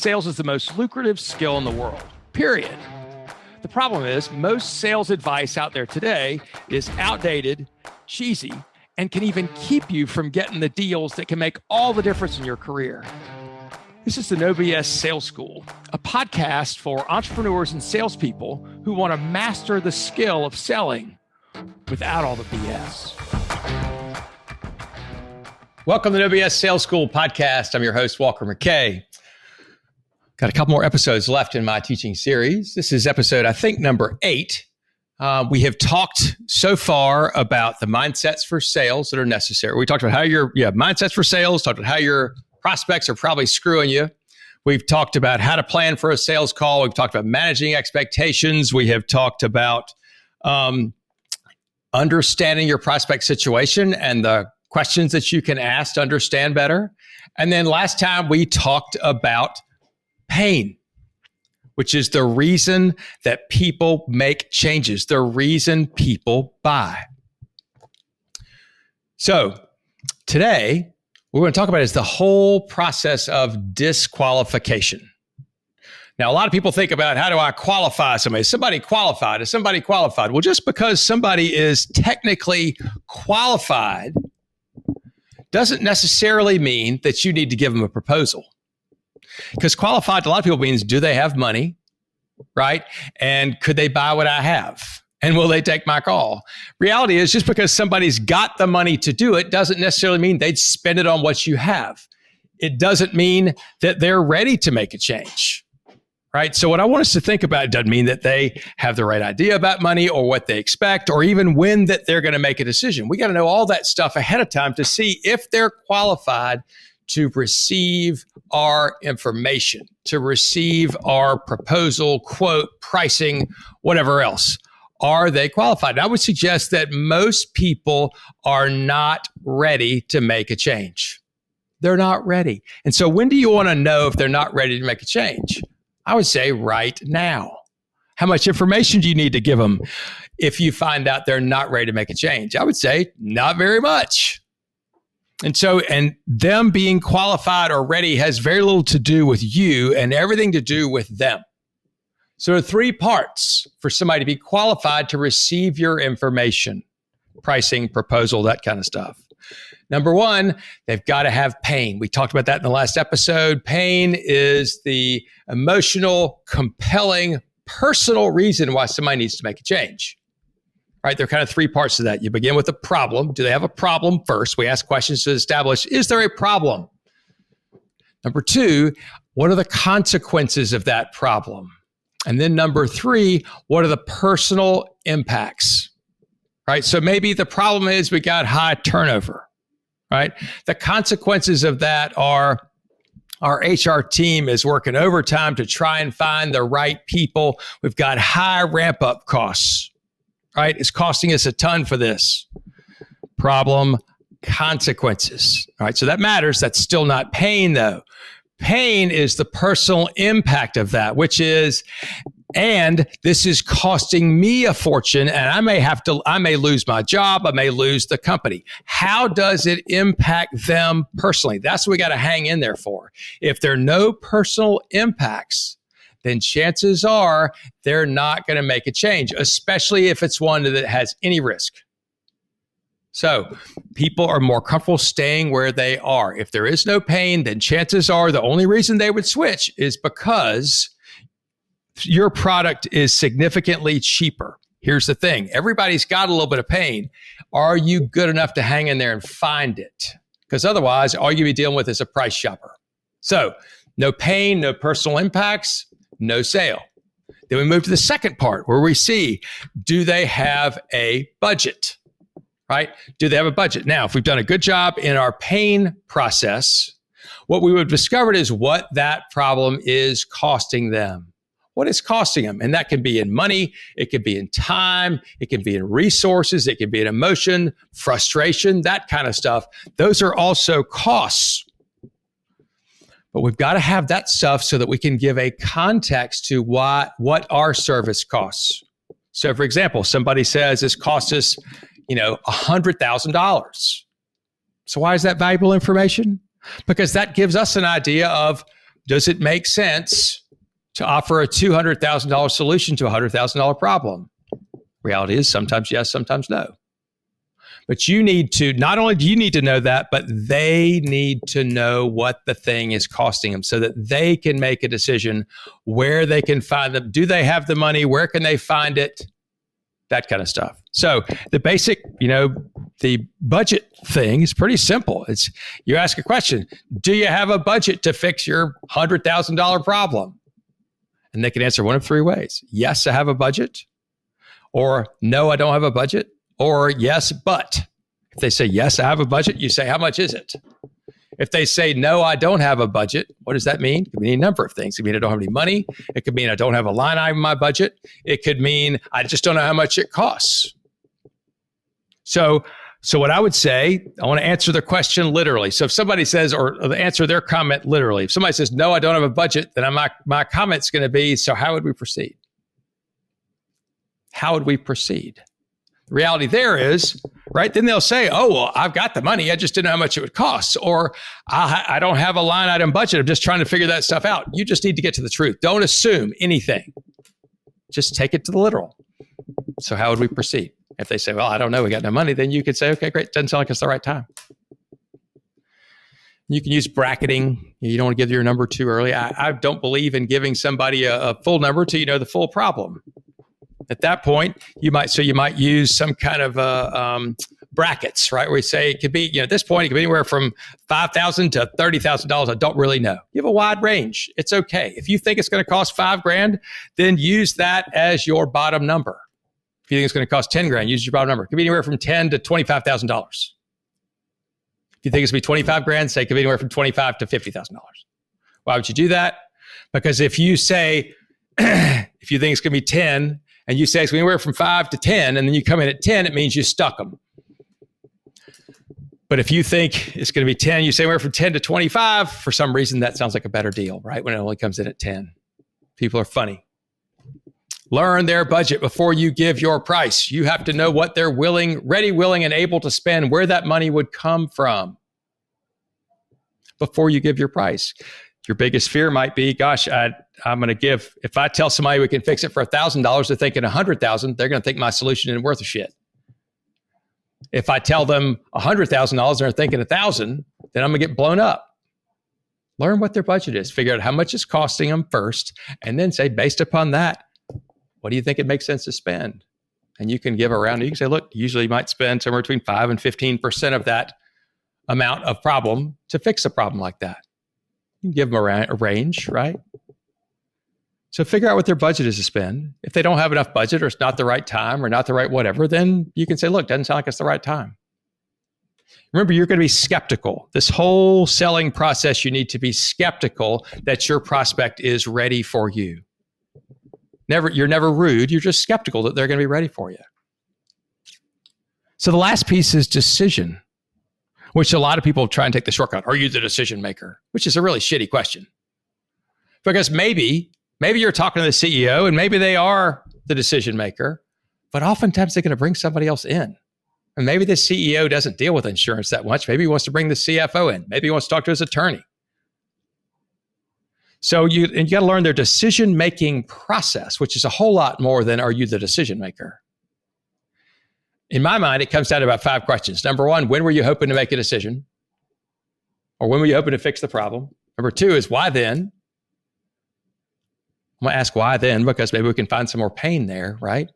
sales is the most lucrative skill in the world, period. The problem is most sales advice out there today is outdated, cheesy, and can even keep you from getting the deals that can make all the difference in your career. This is the No BS Sales School, a podcast for entrepreneurs and salespeople who want to master the skill of selling without all the BS. Welcome to the No BS Sales School podcast. I'm your host, Walker McKay. Got a couple more episodes left in my teaching series. This is episode, I think, number 8. We have talked so far about the mindsets for sales that are necessary. We talked about how your mindsets for sales, talked about how your prospects are probably screwing you. We've talked about how to plan for a sales call. We've talked about managing expectations. We have talked about understanding your prospect situation and the questions that you can ask to understand better. And then last time we talked about pain, which is the reason that people make changes, the reason people buy. So today, what we're going to talk about is the whole process of disqualification. Now, a lot of people think about, how do I qualify somebody? Is somebody qualified? Is somebody qualified? Well, just because somebody is technically qualified doesn't necessarily mean that you need to give them a proposal. Because qualified to a lot of people means, do they have money, right? And could they buy what I have? And will they take my call? Reality is, just because somebody's got the money to do it doesn't necessarily mean they'd spend it on what you have. It doesn't mean that they're ready to make a change, right? So what I want us to think about, it doesn't mean that they have the right idea about money or what they expect, or even when that they're going to make a decision. We got to know all that stuff ahead of time to see if they're qualified to receive our information, to receive our proposal, quote, pricing, whatever else. Are they qualified? I would suggest that most people are not ready to make a change. They're not ready. And so when do you want to know if they're not ready to make a change? I would say right now. How much information do you need to give them if you find out they're not ready to make a change? I would say not very much. And them being qualified or ready has very little to do with you and everything to do with them. So there are 3 parts for somebody to be qualified to receive your information: pricing, proposal, that kind of stuff. Number 1, they've got to have pain. We talked about that in the last episode. Pain is the emotional, compelling, personal reason why somebody needs to make a change. Right? There are kind of 3 parts to that. You begin with a problem. Do they have a problem first? We ask questions to establish, is there a problem? Number 2, what are the consequences of that problem? And then number 3, what are the personal impacts? Right? So maybe the problem is we got high turnover, right? The consequences of that are our HR team is working overtime to try and find the right people. We've got high ramp-up costs. Right? It's costing us a ton for this. Problem, consequences. All right. So that matters. That's still not pain, though. Pain is the personal impact of that, which is, and this is costing me a fortune, and I may lose my job. I may lose the company. How does it impact them personally? That's what we got to hang in there for. If there are no personal impacts, then chances are they're not going to make a change, especially if it's one that has any risk. So people are more comfortable staying where they are. If there is no pain, then chances are the only reason they would switch is because your product is significantly cheaper. Here's the thing. Everybody's got a little bit of pain. Are you good enough to hang in there and find it? Because otherwise, all you'll be dealing with is a price shopper. So no pain, no personal impacts, no sale. Then we move to the second part where we see, do they have a budget, right? Do they have a budget? Now, if we've done a good job in our pain process, what we would have discovered is what that problem is costing them. What it's costing them. And that can be in money. It can be in time. It can be in resources. It can be in emotion, frustration, that kind of stuff. Those are also costs. But we've got to have that stuff so that we can give a context to what our service costs. So for example, somebody says this costs us, $100,000. So why is that valuable information? Because that gives us an idea of does it make sense to offer a $200,000 solution to a $100,000 problem? Reality is sometimes yes, sometimes no. But you need to, not only do you need to know that, but they need to know what the thing is costing them so that they can make a decision where they can find them. Do they have the money? Where can they find it? That kind of stuff. So the basic, the budget thing is pretty simple. It's you ask a question, do you have a budget to fix your $100,000 problem? And they can answer one of three ways. Yes, I have a budget. Or no, I don't have a budget. Or yes, but. If they say, yes, I have a budget, you say, how much is it? If they say, no, I don't have a budget, what does that mean? It could mean a number of things. It could mean I don't have any money. It could mean I don't have a line item in my budget. It could mean I just don't know how much it costs. So what I would say, I want to answer the question literally. So if somebody says, or answer their comment literally, if somebody says, no, I don't have a budget, then my comment's going to be, so how would we proceed? How would we proceed? The reality there is, right? Then they'll say, oh, well, I've got the money. I just didn't know how much it would cost. Or I don't have a line item budget. I'm just trying to figure that stuff out. You just need to get to the truth. Don't assume anything. Just take it to the literal. So how would we proceed? If they say, well, I don't know, we got no money, then you could say, okay, great. Doesn't sound like it's the right time. You can use bracketing. You don't want to give your number too early. I don't believe in giving somebody a full number till you know the full problem. At that point, you might use some kind of brackets, right? Where we say it could be, at this point, it could be anywhere from $5,000 to $30,000. I don't really know. You have a wide range. It's okay. If you think it's going to cost $5,000, then use that as your bottom number. If you think it's going to cost $10,000, use your bottom number. It could be anywhere from $10,000 to $25,000. If you think it's going to be $25,000, say it could be anywhere from $25,000 to $50,000. Why would you do that? Because if you say, if you think it's going to be 10, and you say it's anywhere from 5 to 10, and then you come in at 10, it means you stuck them. But if you think it's going to be 10, you say anywhere from 10 to 25, for some reason, that sounds like a better deal, right? When it only comes in at 10. People are funny. Learn their budget before you give your price. You have to know what they're ready, willing, and able to spend, where that money would come from before you give your price. Your biggest fear might be, gosh, I'm going to give, if I tell somebody we can fix it for $1,000, they're thinking $100,000, they're going to think my solution isn't worth a shit. If I tell them $100,000, they're thinking $1,000, then I'm going to get blown up. Learn what their budget is, figure out how much it's costing them first, and then say, based upon that, what do you think it makes sense to spend? And you can give around, you can say, look, usually you might spend somewhere between 5 and 15% of that amount of problem to fix a problem like that. You can give them a range, right? So figure out what their budget is to spend. If they don't have enough budget or it's not the right time or not the right whatever, then you can say, look, doesn't sound like it's the right time. Remember, you're going to be skeptical. This whole selling process, you need to be skeptical that your prospect is ready for you. You're never rude. You're just skeptical that they're going to be ready for you. So the last piece is decision, which a lot of people try and take the shortcut. Are you the decision maker? Which is a really shitty question. Because maybe you're talking to the CEO and maybe they are the decision maker, but oftentimes they're going to bring somebody else in. And maybe the CEO doesn't deal with insurance that much. Maybe he wants to bring the CFO in. Maybe he wants to talk to his attorney. So you got to learn their decision-making process, which is a whole lot more than are you the decision maker? In my mind, it comes down to about 5 questions. Number 1, when were you hoping to make a decision? Or when were you hoping to fix the problem? Number 2 is why then? I'm going to ask why then, because maybe we can find some more pain there, right?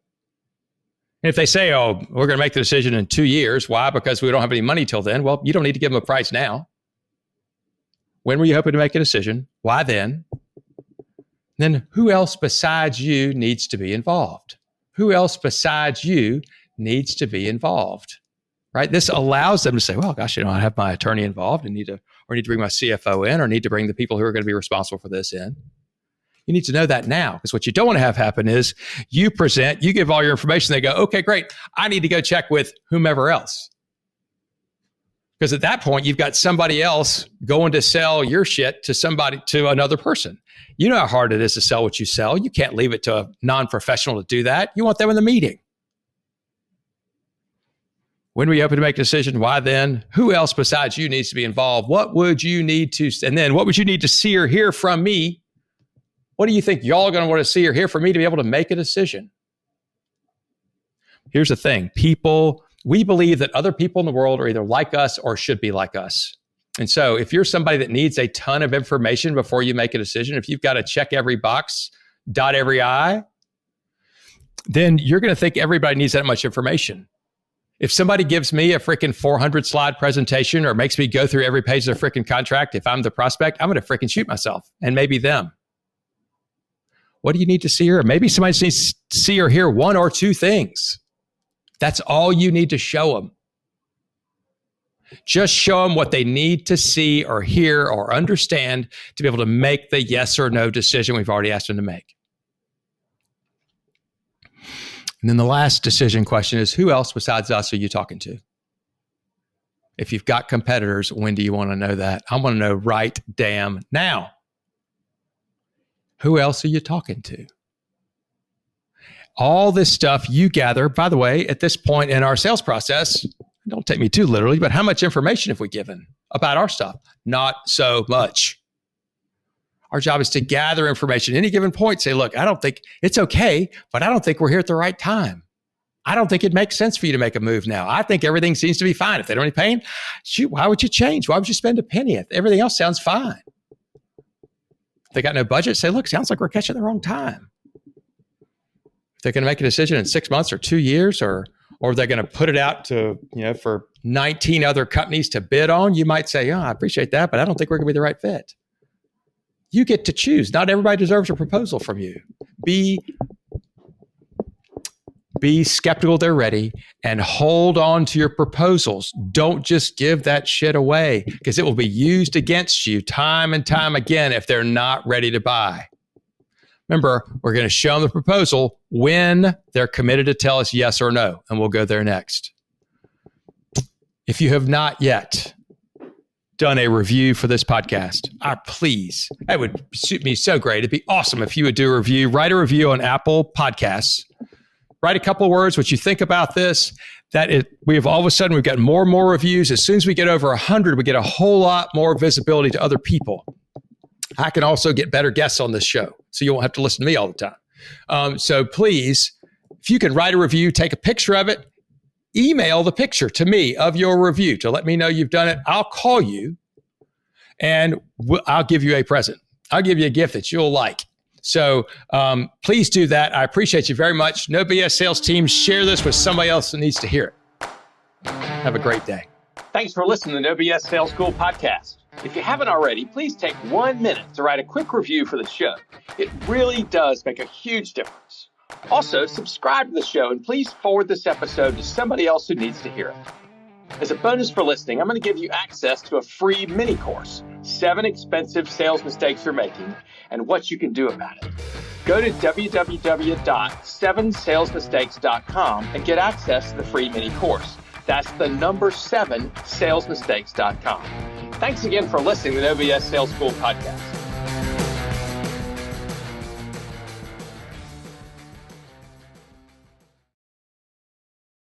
And if they say, oh, we're going to make the decision in 2 years. Why? Because we don't have any money till then. Well, you don't need to give them a price now. When were you hoping to make a decision? Why then? Then who else besides you needs to be involved? Who else besides you needs to be involved, right? This allows them to say, well, gosh, I have my attorney involved and need to bring my CFO in or need to bring the people who are going to be responsible for this in. You need to know that now, because what you don't want to have happen is you give all your information. They go, okay, great. I need to go check with whomever else. Because at that point, you've got somebody else going to sell your shit to another person. You know how hard it is to sell what you sell. You can't leave it to a non-professional to do that. You want them in the meeting. When were you hoping to make a decision? Why then? Who else besides you needs to be involved? What would you need to, and then what would you need to see or hear from me? What do you think y'all are going to want to see or hear from me to be able to make a decision? Here's the thing. We believe that other people in the world are either like us or should be like us. And so if you're somebody that needs a ton of information before you make a decision, if you've got to check every box, dot every I, then you're going to think everybody needs that much information. If somebody gives me a freaking 400 slide presentation or makes me go through every page of their freaking contract, if I'm the prospect, I'm going to freaking shoot myself and maybe them. What do you need to see or maybe somebody needs to see or hear one or two things. That's all you need to show them. Just show them what they need to see or hear or understand to be able to make the yes or no decision we've already asked them to make. And then the last decision question is, who else besides us are you talking to? If you've got competitors, when do you want to know that? I want to know right damn now. Who else are you talking to? All this stuff you gather, by the way, at this point in our sales process, don't take me too literally, but how much information have we given about our stuff? Not so much. Our job is to gather information at any given point, say, look, I don't think it's okay, but I don't think we're here at the right time. I don't think it makes sense for you to make a move now. I think everything seems to be fine. If they don't need pain, shoot, why would you change? Why would you spend a penny? If everything else sounds fine. If they got no budget, say, look, sounds like we're catching the wrong time. If they're going to make a decision in 6 months or 2 years, or they're going to put it out to, for 19 other companies to bid on, you might say, I appreciate that, but I don't think we're going to be the right fit. You get to choose. Not everybody deserves a proposal from you. Be skeptical they're ready and hold on to your proposals. Don't just give that shit away because it will be used against you time and time again if they're not ready to buy. Remember, we're going to show them the proposal when they're committed to tell us yes or no, and we'll go there next. If you have not yet done a review for this podcast, please, that would suit me so great. It'd be awesome if you would do a review. Write a review on Apple Podcasts. Write a couple of words, what you think about this. We have all of a sudden, we've got more and more reviews. As soon as we get over 100, we get a whole lot more visibility to other people. I can also get better guests on this show, so you won't have to listen to me all the time. So please, if you can write a review, take a picture of it, email the picture to me of your review to let me know you've done it. I'll call you and I'll give you a present. I'll give you a gift that you'll like. So please do that. I appreciate you very much. No BS Sales Team, share this with somebody else that needs to hear it. Have a great day. Thanks for listening to No BS Sales School podcast. If you haven't already, please take 1 minute to write a quick review for the show. It really does make a huge difference. Also, subscribe to the show and please forward this episode to somebody else who needs to hear it. As a bonus for listening, I'm going to give you access to a free mini course, 7 expensive sales mistakes you're making and what you can do about it. Go to www.7salesmistakes.com and get access to the free mini course. That's the number 7salesmistakes.com. Thanks again for listening to the No BS Sales School podcast.